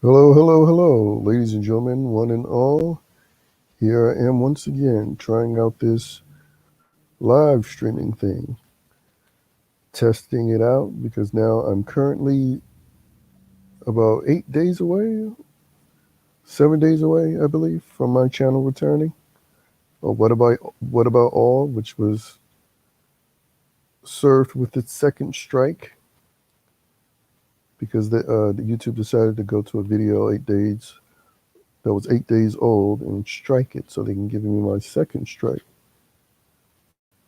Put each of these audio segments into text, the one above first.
Hello, hello, hello, ladies and gentlemen, one and all. Here I am once again trying out this live streaming thing, testing it out because now I'm currently about 8 days away, 7 days away, I believe, from my channel returning. Or what about all, which was served with its second strike because the YouTube decided to go to a video 8 days that was 8 days old and strike it so they can give me my second strike.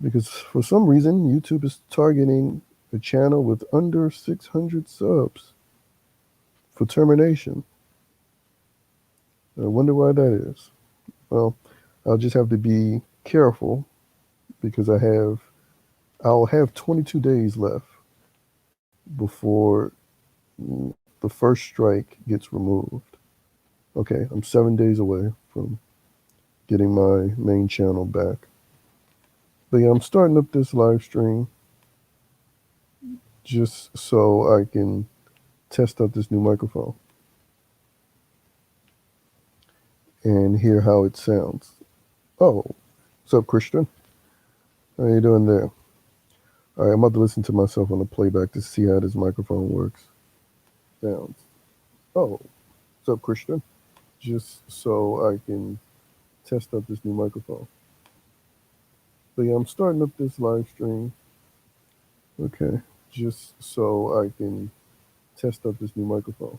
Because for some reason, YouTube is targeting a channel with under 600 subs for termination. I wonder why that is. Well, I'll just have to be careful because I'll have 22 days left before the first strike gets removed. Okay, I'm 7 days away from getting my main channel back. But yeah, I'm starting up this live stream just so I can test out this new microphone and hear how it sounds. Oh, what's up, Christian? How you doing there? All right, I'm about to listen to myself on the playback to see how this microphone works. Sounds. Oh, what's up, Christian? Just so I can test out this new microphone. But yeah, I'm starting up this live stream. Okay, just so I can test out this new microphone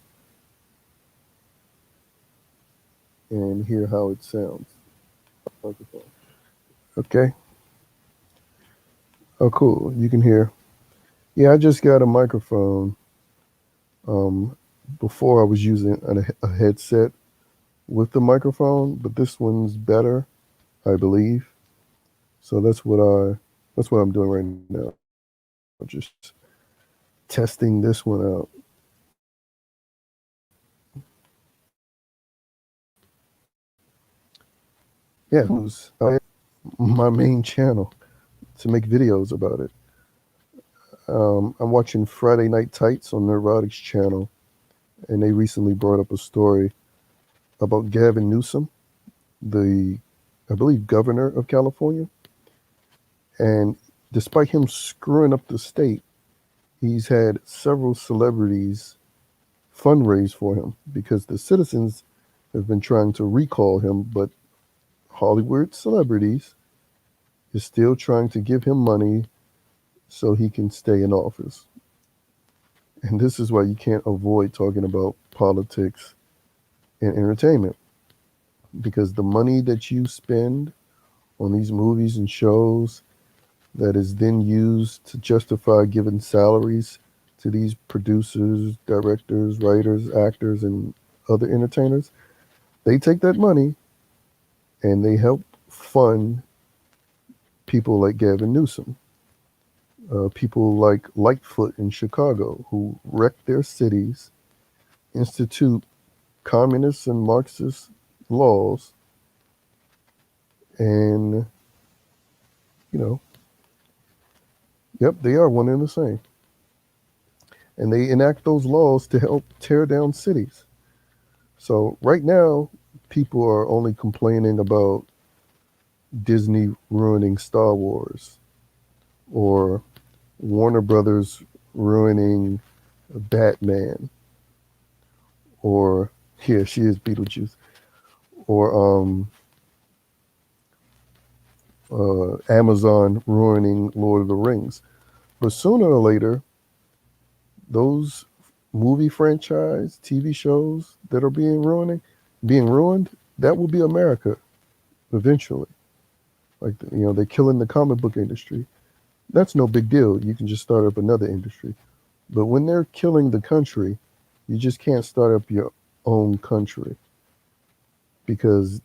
and hear how it sounds. Microphone. Okay. Oh, cool. You can hear. Yeah, I just got a microphone. Um, Before I was using a headset with the microphone, but this one's better, I believe. So that's what I'm doing right now. Just testing this one out. Yeah, my main channel to make videos about it. I'm watching Friday Night Tights on Neurotics channel, and they recently brought up a story about Gavin Newsom, the I believe governor of California, and despite him screwing up the state, he's had several celebrities fundraise for him because the citizens have been trying to recall him, but Hollywood celebrities is still trying to give him money so he can stay in office. And this is why you can't avoid talking about politics and entertainment because the money that you spend on these movies and shows that is then used to justify giving salaries to these producers, directors, writers, actors, and other entertainers, they take that money and they help fund people like Gavin Newsom, people like Lightfoot in Chicago, who wreck their cities, institute communist and Marxist laws, and, you know, yep, they are one and the same. And they enact those laws to help tear down cities. So right now, people are only complaining about Disney ruining Star Wars or Warner Brothers ruining Batman or yeah, she is Beetlejuice or Amazon ruining Lord of the Rings. But sooner or later, those movie franchise TV shows that are being ruined, that will be America eventually. Like they're killing the comic book industry. That's no big deal. You can just start up another industry. But when they're killing the country, you just can't start up your own country because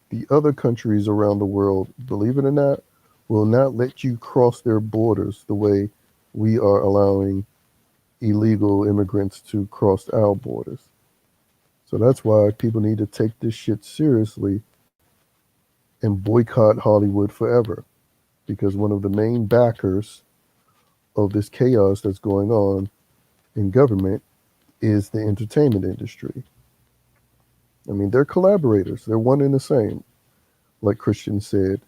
the other countries around the world, believe it or not, will not let you cross their borders the way we are allowing illegal immigrants to cross our borders. So that's why people need to take this shit seriously and boycott Hollywood forever. Because one of the main backers of this chaos that's going on in government is the entertainment industry. I mean, they're collaborators. They're one and the same, like Christian said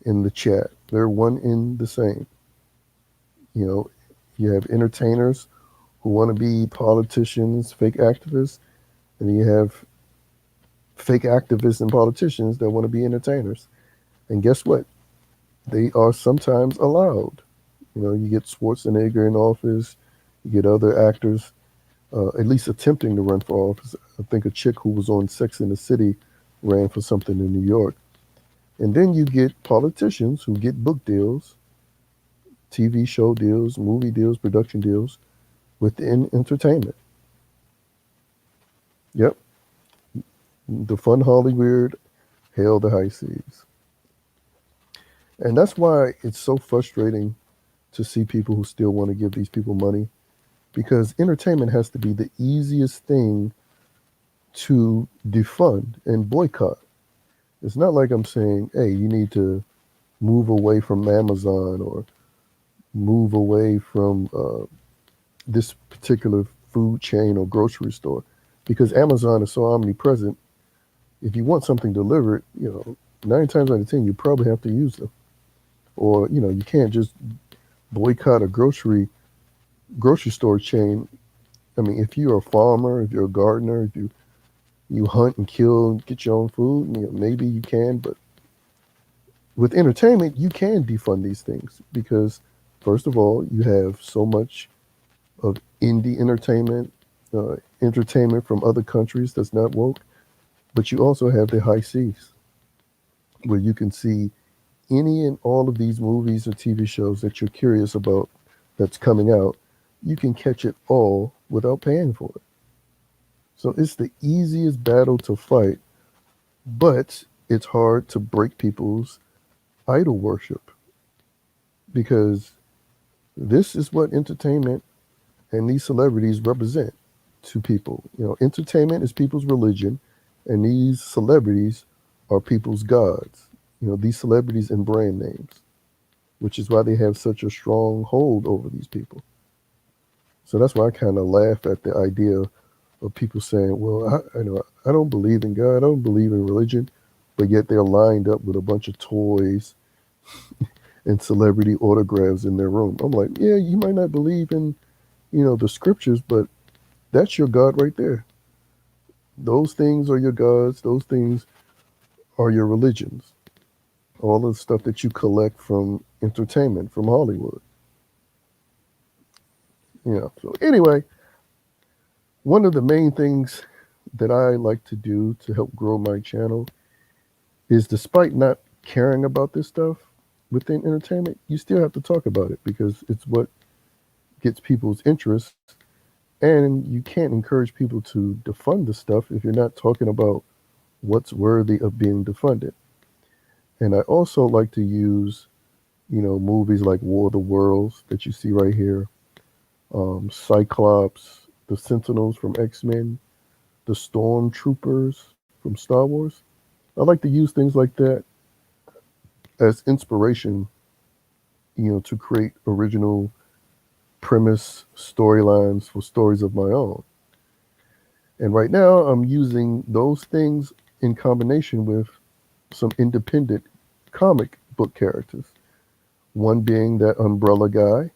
in the chat. They're one in the same. You know, you have entertainers who want to be politicians, fake activists, and you have fake activists and politicians that want to be entertainers. And guess what? They are sometimes allowed. You know, you get Schwarzenegger in office, you get other actors at least attempting to run for office. I think a chick who was on Sex in the City ran for something in New York. And then you get politicians who get book deals, TV show deals, movie deals, production deals within entertainment. Yep, the fun Hollywood, hail the high seas. And that's why it's so frustrating to see people who still want to give these people money because entertainment has to be the easiest thing to defund and boycott. It's not like I'm saying, hey, you need to move away from Amazon or move away from this particular food chain or grocery store because Amazon is so omnipresent. If you want something delivered, you know, 9 times out of 10, you probably have to use them. Or, you know, you can't just boycott a grocery store chain. I mean, if you're a farmer, if you're a gardener, if you hunt and kill and get your own food, you know, maybe you can, but with entertainment, you can defund these things because, first of all, you have so much of indie entertainment from other countries that's not woke, but you also have the high seas where you can see any and all of these movies or TV shows that you're curious about that's coming out. You can catch it all without paying for it. So it's the easiest battle to fight, but it's hard to break people's idol worship because this is what entertainment and these celebrities represent to people. You know, entertainment is people's religion, and these celebrities are people's gods. You know, these celebrities and brand names, which is why they have such a strong hold over these people. So that's why I kind of laugh at the idea of people saying, "Well, I don't believe in God, I don't believe in religion," but yet they're lined up with a bunch of toys and celebrity autographs in their room. I'm like, yeah, you might not believe in, you know, the scriptures, but that's your God right there. Those things are your gods. Those things are your religions. All the stuff that you collect from entertainment, from Hollywood. You know. So anyway, one of the main things that I like to do to help grow my channel is, despite not caring about this stuff within entertainment, you still have to talk about it because it's what gets people's interest. And you can't encourage people to defund the stuff if you're not talking about what's worthy of being defunded. And I also like to use, you know, movies like War of the Worlds that you see right here, Cyclops, the Sentinels from X-Men, the Stormtroopers from Star Wars. I like to use things like that as inspiration, you know, to create original premise storylines for stories of my own. And right now, I'm using those things in combination with some independent comic book characters. One being that Umbrella guy,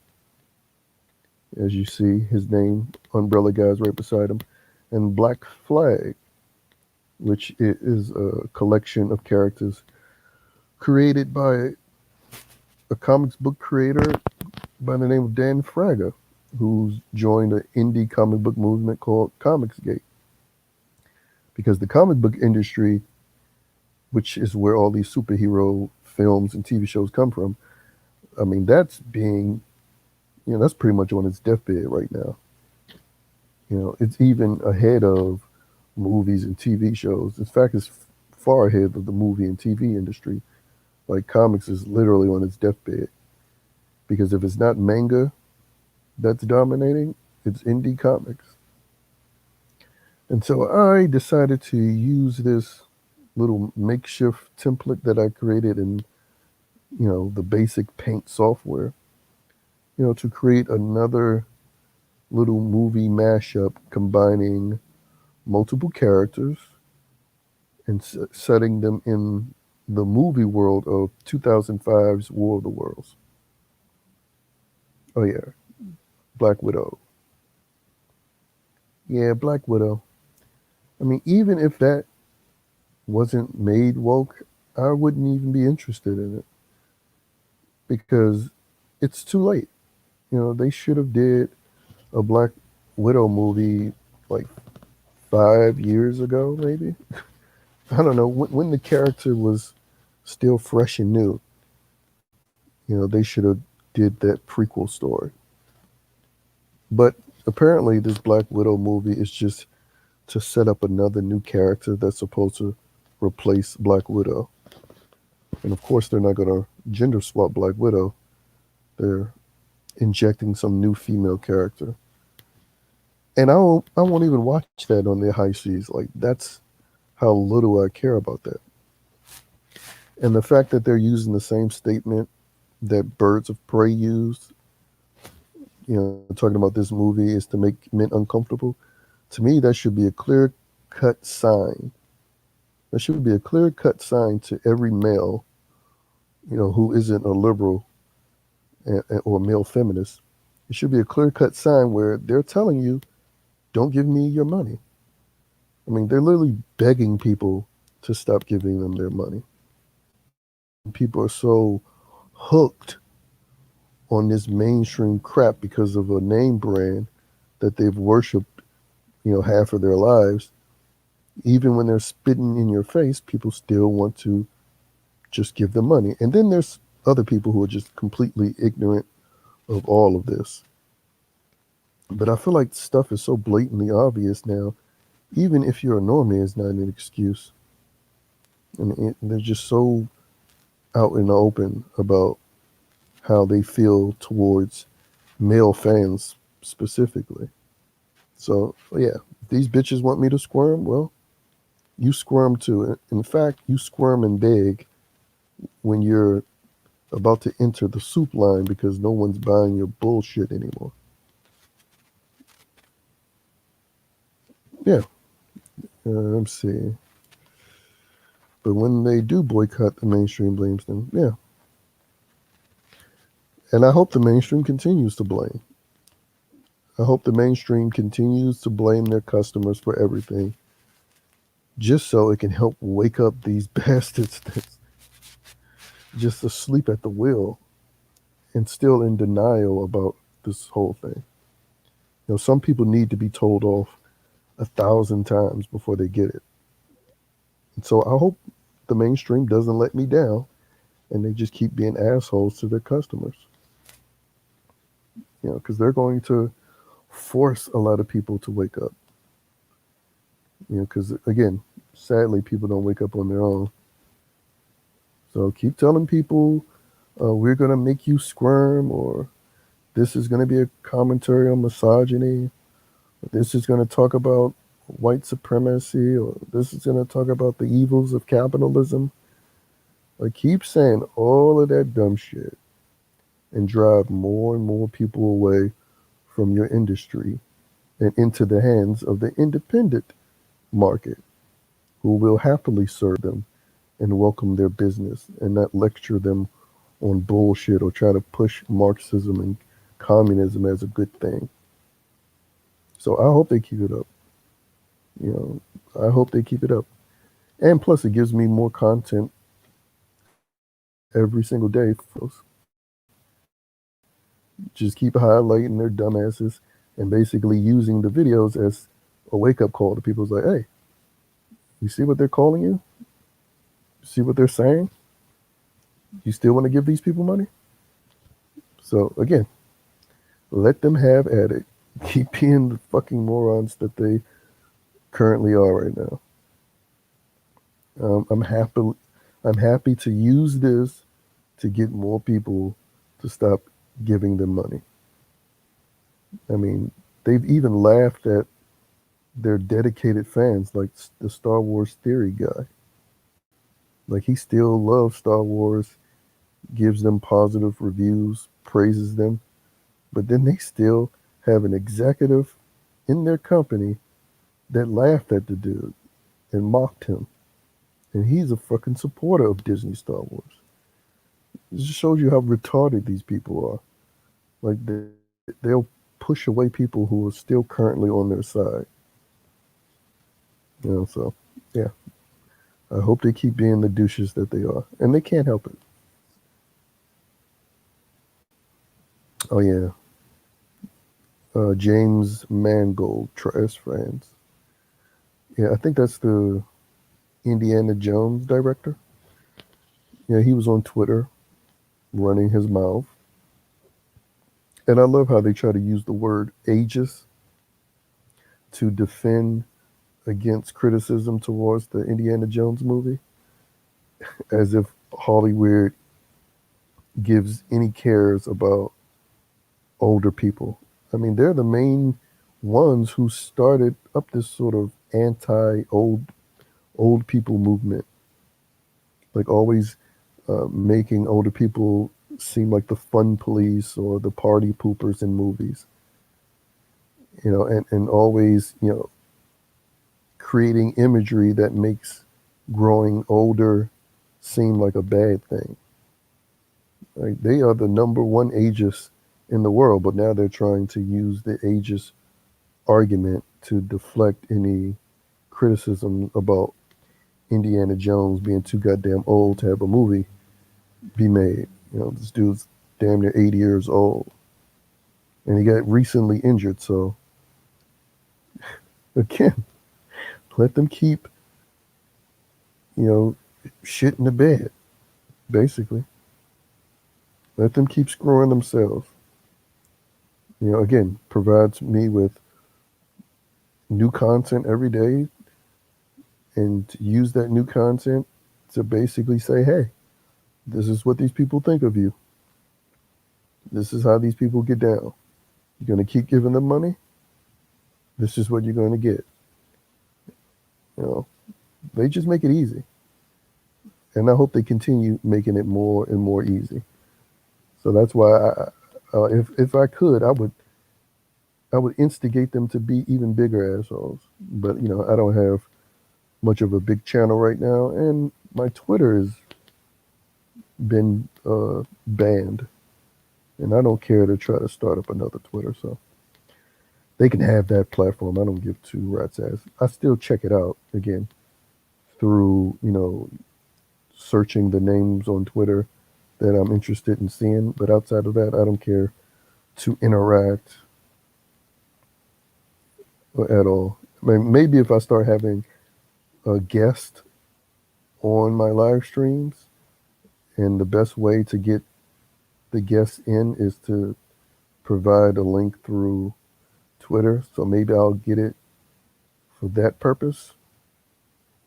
as you see, his name, Umbrella Guy, is right beside him, and Black Flag, which is a collection of characters created by a comics book creator by the name of Dan Fraga, who's joined an indie comic book movement called Comicsgate. Because the comic book industry, which is where all these superhero films and TV shows come from, I mean, that's being, you know, that's pretty much on its deathbed right now. You know, it's even ahead of movies and TV shows. In fact, it's far ahead of the movie and TV industry. Like, comics is literally on its deathbed. Because if it's not manga that's dominating, it's indie comics. And so I decided to use this little makeshift template that I created in, you know, the basic paint software, you know, to create another little movie mashup combining multiple characters and setting them in the movie world of 2005's War of the Worlds. Oh yeah, Black Widow. Yeah, Black Widow. I mean, even if that wasn't made woke, I wouldn't even be interested in it because it's too late. You know, they should have did a Black Widow movie like 5 years ago, maybe. I don't know when the character was still fresh and new. You know, they should have did that prequel story. But apparently, this Black Widow movie is just to set up another new character that's supposed to replace Black Widow. And of course, they're not going to gender swap Black Widow. They're injecting some new female character. And I won't even watch that on their high seas. Like, that's how little I care about that. And the fact that they're using the same statement that Birds of Prey used, you know, talking about this movie is to make men uncomfortable, to me, that should be a clear cut sign. That should be a clear cut sign to every male, you know, who isn't a liberal or male feminist. It should be a clear cut sign where they're telling you, don't give me your money. I mean, they're literally begging people to stop giving them their money. And people are so hooked on this mainstream crap because of a name brand that they've worshipped, you know, half of their lives. Even when they're spitting in your face, people still want to just give them money. And then there's other people who are just completely ignorant of all of this. But I feel like stuff is so blatantly obvious now, even if you're a normie, it's not an excuse. And they're just so out in the open about how they feel towards male fans specifically. So, yeah, if these bitches want me to squirm, well, you squirm too. In fact, you squirm and beg when you're about to enter the soup line because no one's buying your bullshit anymore. Yeah, let's see. But when they do boycott, the mainstream blames them. Yeah. And I hope the mainstream continues to blame. I hope the mainstream continues to blame their customers for everything, just so it can help wake up these bastards that's just asleep at the wheel and still in denial about this whole thing. You know, some people need to be told off 1,000 times before they get it. And so I hope the mainstream doesn't let me down and they just keep being assholes to their customers. You know, because they're going to force a lot of people to wake up. You know, because again, sadly, people don't wake up on their own. So keep telling people, we're going to make you squirm, or this is going to be a commentary on misogyny, or this is going to talk about white supremacy, or this is going to talk about the evils of capitalism. Like, keep saying all of that dumb shit and drive more and more people away from your industry and into the hands of the independent market, who will happily serve them and welcome their business and not lecture them on bullshit or try to push Marxism and communism as a good thing. So I hope they keep it up. You know, I hope they keep it up. And plus, it gives me more content every single day. Just keep highlighting their dumbasses and basically using the videos as a wake up call to people. It's like, hey, you see what they're calling you? See what they're saying? You still want to give these people money? So again, let them have at it. Keep being the fucking morons that they currently are right now. I'm happy. I'm happy to use this to get more people to stop giving them money. I mean, they've even laughed at their dedicated fans, like the Star Wars theory guy. Like, he still loves Star Wars, gives them positive reviews, praises them, but then they still have an executive in their company that laughed at the dude and mocked him. And he's a fucking supporter of Disney Star Wars. It just shows you how retarded these people are. Like they'll push away people who are still currently on their side. So yeah, I hope they keep being the douches that they are, and they can't help it. Oh yeah, James Mangold, Trash Fans. Yeah, I think that's the Indiana Jones director. Yeah, he was on Twitter running his mouth, and I love how they try to use the word ageist to defend against criticism towards the Indiana Jones movie, as if Hollywood gives any cares about older people. I mean, they're the main ones who started up this sort of anti old people movement, like always making older people seem like the fun police or the party poopers in movies. And always, creating imagery that makes growing older seem like a bad thing. Like they are the number one ageist in the world, but now they're trying to use the ageist argument to deflect any criticism about Indiana Jones being too goddamn old to have a movie be made. This dude's damn near 80 years old, and he got recently injured. So again, let them keep, you know, shit in the bed. Basically, let them keep screwing themselves. Again, provides me with new content every day, and to use that new content to basically say, hey, this is what these people think of you. This is how these people get down. You're going to keep giving them money. This is what you're going to get. You know, they just make it easy. And I hope they continue making it more and more easy. So that's why if I could, I would instigate them to be even bigger assholes. But I don't have much of a big channel right now, and my Twitter has been banned, and I don't care to try to start up another Twitter. So they can have that platform. I don't give two rats ass. I still check it out again through searching the names on Twitter that I'm interested in seeing. But outside of that, I don't care to interact at all. I mean, maybe if I start having a guest on my live streams, and the best way to get the guests in is to provide a link through Twitter. So maybe I'll get it for that purpose.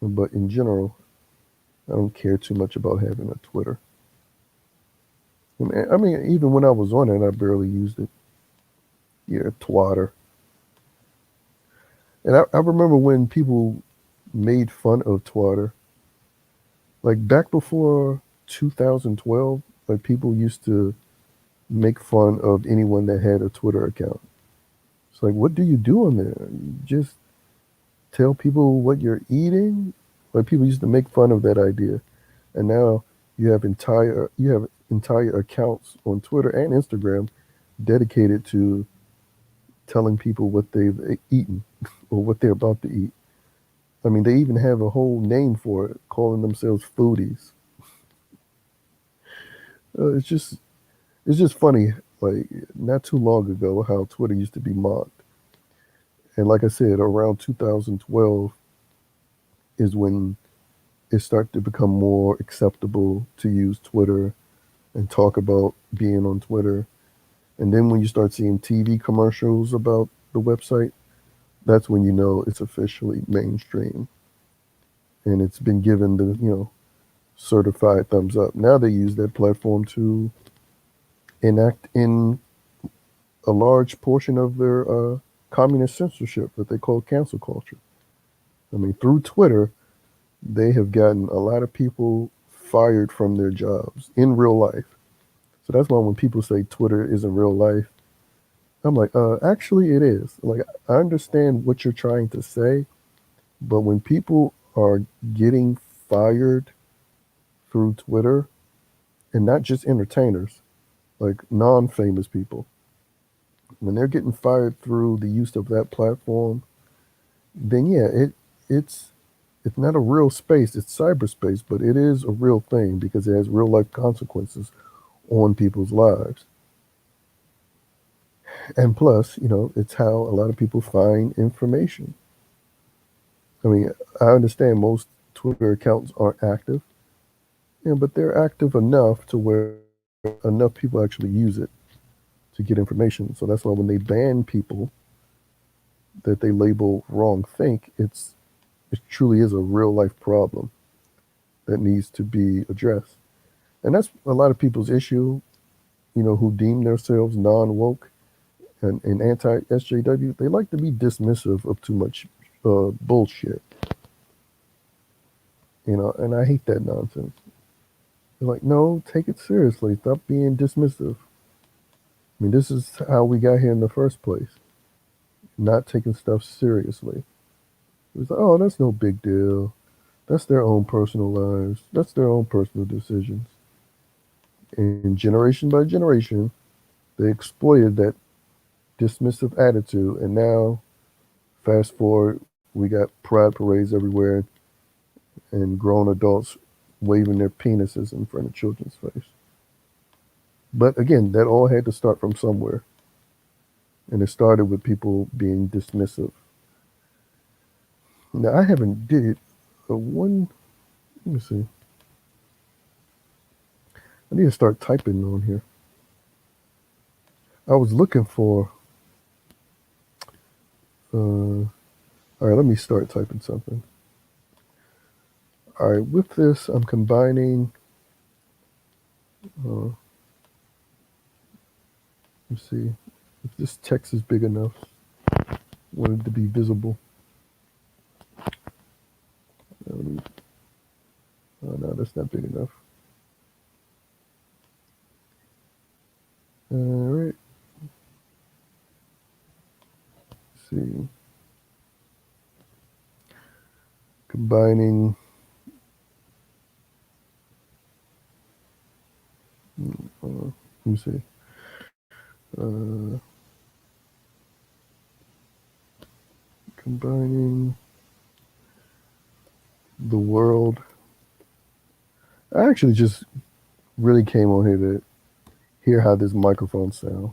But in general, I don't care too much about having a Twitter. I mean, even when I was on it, I barely used it. Yeah, Twatter. And I remember when people made fun of Twatter. Like back before 2012, like people used to make fun of anyone that had a Twitter account. It's like, what do you do on there? You just tell people what you're eating? Like people used to make fun of that idea. And now you have entire accounts on Twitter and Instagram dedicated to telling people what they've eaten or what they're about to eat. I mean, they even have a whole name for it, calling themselves foodies. It's just funny. Like not too long ago, how Twitter used to be mocked, and like I said, around 2012 is when it started to become more acceptable to use Twitter and talk about being on Twitter. And then when you start seeing TV commercials about the website, that's when you know it's officially mainstream and it's been given the certified thumbs up. Now they use that platform to enact in a large portion of their communist censorship that they call cancel culture. I mean, through Twitter, they have gotten a lot of people fired from their jobs in real life. So that's why when people say Twitter isn't real life, I'm like, actually, it is. Like, I understand what you're trying to say, but when people are getting fired through Twitter, and not just entertainers, like non-famous people, when they're getting fired through the use of that platform, then yeah, it's it's not a real space. It's cyberspace, but it is a real thing because it has real life consequences on people's lives. And plus, it's how a lot of people find information. I mean, I understand most Twitter accounts aren't active, but they're active enough to where enough people actually use it to get information. So that's why when they ban people that they label wrong think, it truly is a real life problem that needs to be addressed. And that's a lot of people's issue, who deem themselves non woke and anti SJW. They like to be dismissive of too much bullshit, and I hate that nonsense. They're like, no, take it seriously. Stop being dismissive. I mean, this is how we got here in the first place, not taking stuff seriously. It's like, oh, that's no big deal. That's their own personal lives. That's their own personal decisions. And generation by generation, they exploited that dismissive attitude. And now, fast forward, we got pride parades everywhere and grown adults waving their penises in front of children's face. But again, that all had to start from somewhere. And it started with people being dismissive. Now, I haven't did one, let me see. I need to start typing on here. I was looking for, all right, let me start typing something. All right, with this, I'm combining, uh, let's see, if this text is big enough, I want it to be visible. Oh, no, that's not big enough. All right, let's see. Combining, let me see. Uh, Combining the world. I actually just really came on here to hear how this microphone sound.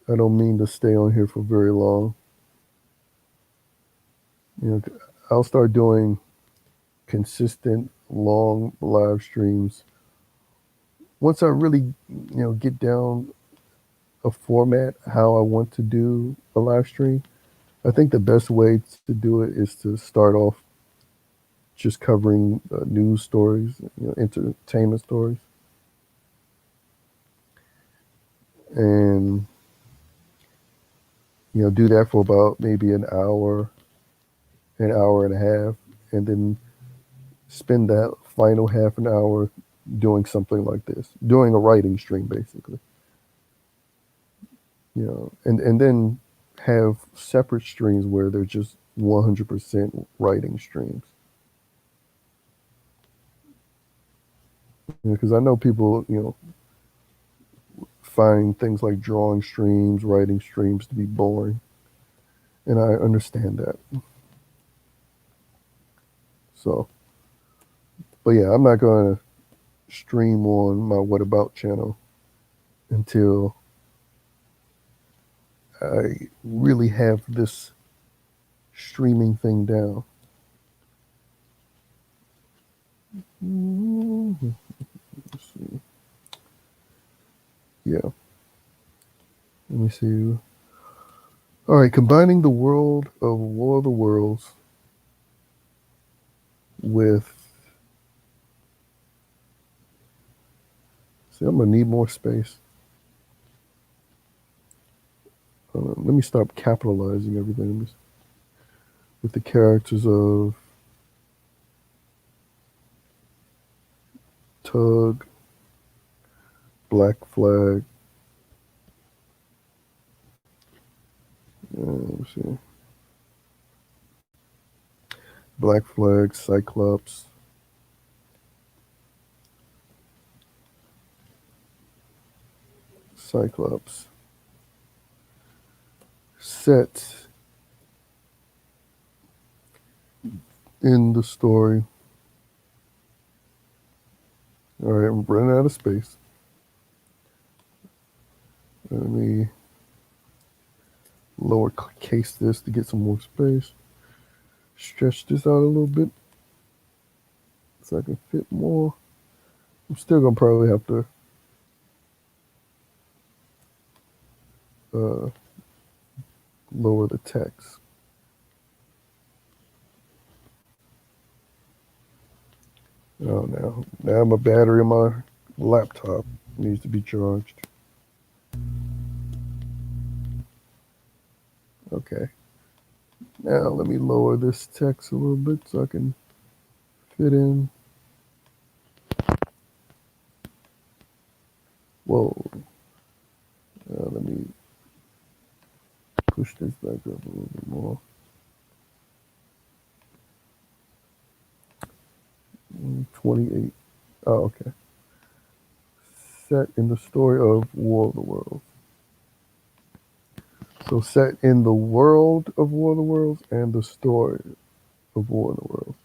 I don't mean to stay on here for very long. You know, I'll start doing consistent long live streams once I really, get down a format how I want to do a live stream. I think the best way to do it is to start off just covering news stories, entertainment stories, and do that for about maybe an hour and a half, and then spend that final half an hour doing something like this, doing a writing stream basically. And then have separate streams where they're just 100% writing streams. Because I know people, find things like drawing streams, writing streams to be boring, and I understand that. So, but yeah, I'm not gonna stream on my What About channel until I really have this streaming thing down. Let's see. Yeah, let me see. All right, combining the world of War of the Worlds with. See, I'm gonna need more space. Let me stop capitalizing everything with the characters of Tug, Black Flag, Let's see. Black Flag, Cyclops. Cyclops. Set in the story. All right, I'm running out of space. Let me lower case this to get some more space. Stretch this out a little bit so I can fit more. I'm still gonna probably have to uh, lower the text. Oh, now my battery in my laptop needs to be charged. Okay. Now let me lower this text a little bit so I can fit in. Whoa. Let me push this back up a little bit more. 28. Oh, okay. Set in the story of War of the Worlds. So set in the world of War of the Worlds and the story of War of the Worlds.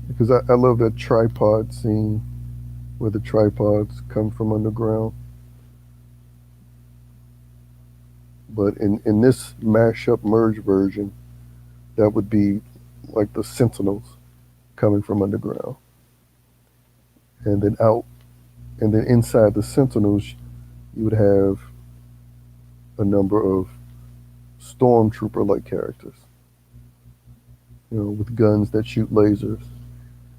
Because I love that tripod scene where the tripods come from underground. But in this mashup merge version, that would be like the Sentinels coming from underground. And then inside the Sentinels, you would have a number of stormtrooper-like characters, with guns that shoot lasers.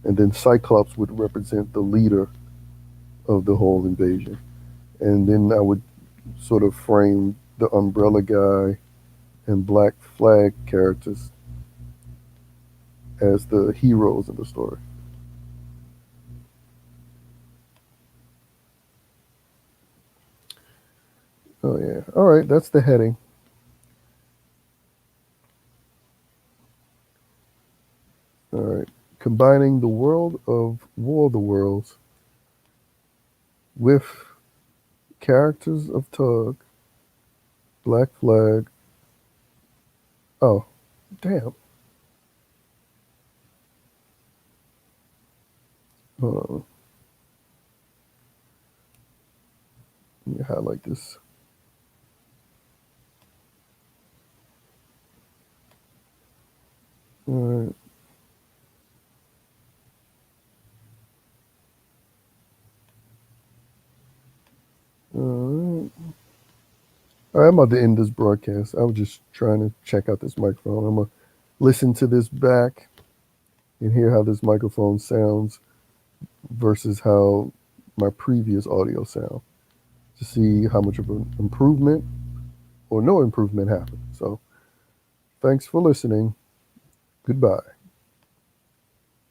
And then Cyclops would represent the leader of the whole invasion. And then I would sort of frame the Umbrella Guy and Black Flag characters as the heroes of the story. Oh, yeah. All right, that's the heading. All right. Combining the world of War of the Worlds with characters of Tug, Black Flag. Oh, damn. Let me highlight this. All right. All right. All right, I'm about to end this broadcast. I was just trying to check out this microphone. I'm going to listen to this back and hear how this microphone sounds versus how my previous audio sound to see how much of an improvement or no improvement happened. So thanks for listening. Goodbye.